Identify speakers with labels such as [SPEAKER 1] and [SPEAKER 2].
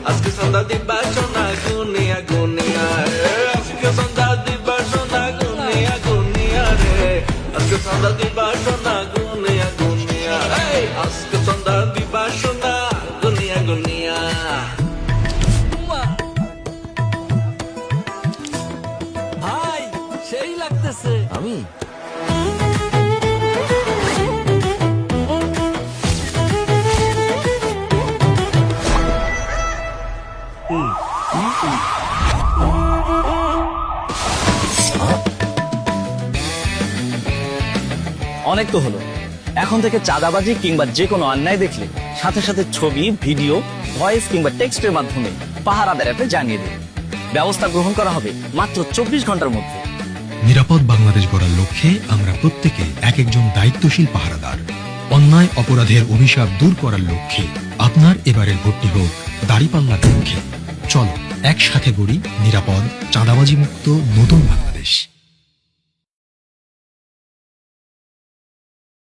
[SPEAKER 1] আজকে সন্ধ্যা দিবা সোনা গুনিয়া গুনিয়া রে আজকে সন্ধ্যা দিবা সোনা গুনিয়া গুনিয়া রে আজকে সন্ধ্যা দিবা সোনা গুনিয়া গুনিয়া এই আজকে সন্ধ্যা দিবা সোনা গুনিয়া গুনিয়া
[SPEAKER 2] ভাই সেই লাগতেছে।
[SPEAKER 3] আমি অনেক তো হলো, এখন থেকে চাঁদাবাজি কিংবা যে কোনো অন্যায় দেখলে সাথে সাথে ছবি, ভিডিও, ভয়েস কিংবা টেক্সটের মাধ্যমে পাহারাদার অ্যাপে জানিয়ে দিন। ব্যবস্থা গ্রহণ করা হবে মাত্র 24 ঘন্টার মধ্যে।
[SPEAKER 4] নিরাপদ বাংলাদেশ গড়ার লক্ষ্যে আমরা প্রত্যেকে এক একজন দায়িত্বশীল পাহারাদার। অন্যায় অপরাধের অভিশাপ দূর করার লক্ষ্যে আপনার এবারের ভোটটি হোক দাঁড়িপাল্লার পক্ষে। চলো একসাথে গড়ি নিরাপদ, চাঁদাবাজি মুক্ত নতুন বাংলাদেশ।